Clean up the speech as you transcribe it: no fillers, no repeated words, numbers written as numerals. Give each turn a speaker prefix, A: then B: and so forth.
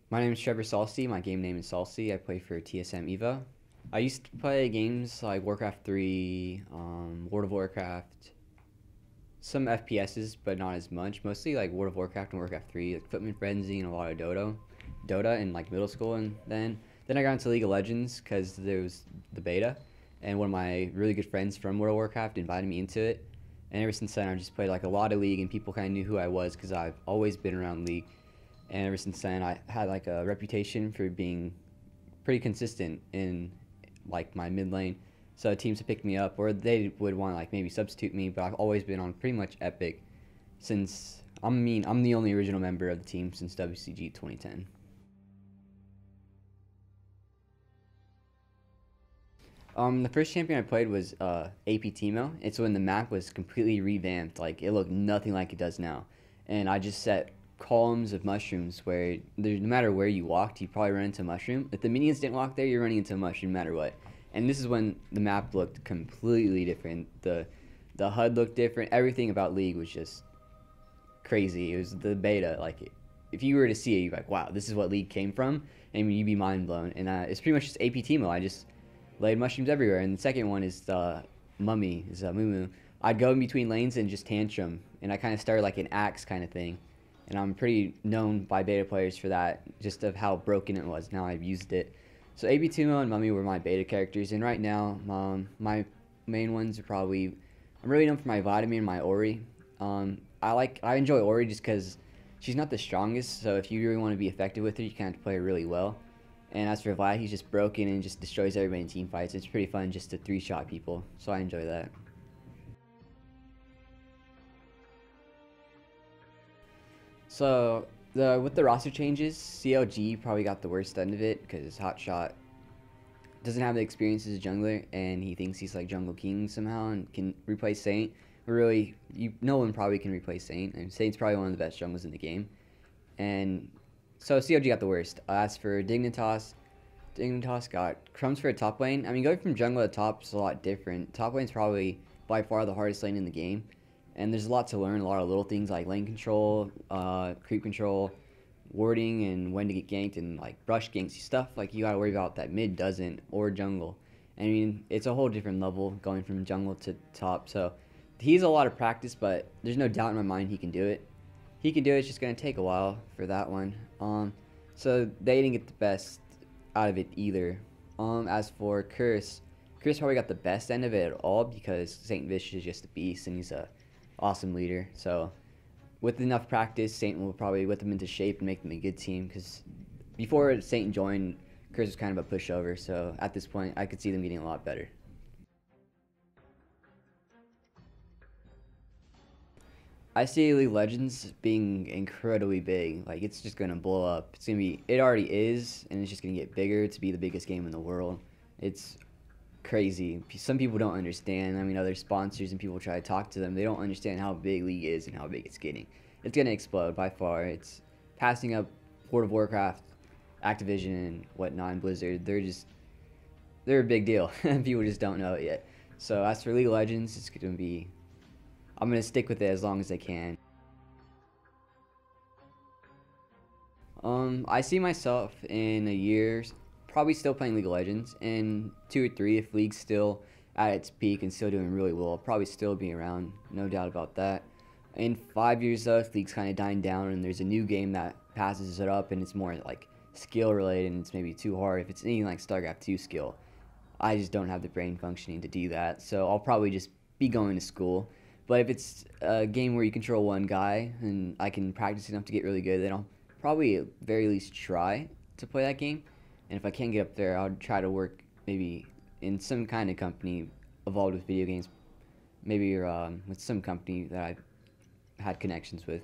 A: My name is Trevor Salce. My game name is Salce. I play for TSM Evo. I used to play games like Warcraft 3, World of Warcraft, some FPSs, but not as much. Mostly like World of Warcraft and Warcraft 3, like Footman Frenzy and a lot of Dota in like middle school, and then I got into League of Legends because there was the beta, and one of my really good friends from World of Warcraft invited me into it. And ever since then, I've just played like a lot of League, and people kind of knew who I was because I've always been around League. And ever since then, I had like a reputation for being pretty consistent in like my mid lane. So teams would pick me up, or they would want to like maybe substitute me. But I've always been on pretty much Epic since I'm the only original member of the team since WCG 2010. The first champion I played was AP Timo. It's when the map was completely revamped. Like it looked nothing like it does now, and I just set columns of mushrooms where no matter where you walked, you probably run into a mushroom. If the minions didn't walk there, you're running into a mushroom no matter what. And this is when the map looked completely different. The HUD looked different. Everything about League was just crazy. It was the beta. Like if you were to see it, you'd be like, wow, this is what League came from, and you'd be mind blown. And it's pretty much just AP Timo. I just laid mushrooms everywhere. And the second one is the Mummy, is Moo. I'd go in between lanes and just tantrum, and I kind of started like an axe kind of thing. And I'm pretty known by beta players for that, just of how broken it was. Now I've used it. So AB Tumo and Mummy were my beta characters, and right now my main ones are probably, I'm really known for my Vladimir and my Ori. I enjoy Ori just because she's not the strongest, so if you really want to be effective with her, you kind of have to play her really well. And as for Vlad, he's just broken and just destroys everybody in team fights. It's pretty fun just to three-shot people, so I enjoy that. So with the roster changes, CLG probably got the worst end of it because Hotshot doesn't have the experience as a jungler, and he thinks he's like Jungle King somehow and can replace Saint. But really, no one probably can replace Saint, and Saint's probably one of the best junglers in the game. And so CLG got the worst. As for Dignitas got crumbs for a top lane. I mean, going from jungle to top is a lot different. Top lane's probably by far the hardest lane in the game. And there's a lot to learn, a lot of little things like lane control, creep control, warding, and when to get ganked, and like brush ganks, stuff like you gotta worry about that mid doesn't, or jungle. I mean, it's a whole different level going from jungle to top. So he's a lot of practice, but there's no doubt in my mind he can do it. He can do it, it's just gonna take a while for that one. So they didn't get the best out of it either. As for Curse probably got the best end of it at all because Saint Vicious is just a beast, and he's a awesome leader. So with enough practice, Saint will probably whip them into shape and make them a good team, because before Saint joined, Curse was kind of a pushover. So at this point, I could see them getting a lot better. I see League of Legends being incredibly big. Like, it's just gonna blow up. It already is, and it's just gonna get bigger to be the biggest game in the world. It's crazy. Some people don't understand. I mean, other sponsors and people try to talk to them. They don't understand how big League is and how big it's getting. It's gonna explode by far. It's passing up World of Warcraft, Activision, and whatnot, and Blizzard. They're a big deal. People just don't know it yet. So as for League of Legends, I'm gonna stick with it as long as I can. I see myself in a year probably still playing League of Legends, and 2 or 3 if League's still at its peak and still doing really well. I'll probably still be around, no doubt about that. In 5 years though, if League's kind of dying down and there's a new game that passes it up and it's more like skill related and it's maybe too hard, if it's anything like StarCraft 2 skill, I just don't have the brain functioning to do that. So I'll probably just be going to school. But if it's a game where you control one guy and I can practice enough to get really good, then I'll probably at very least try to play that game. And if I can't get up there, I'll try to work maybe in some kind of company involved with video games, maybe with some company that I've had connections with.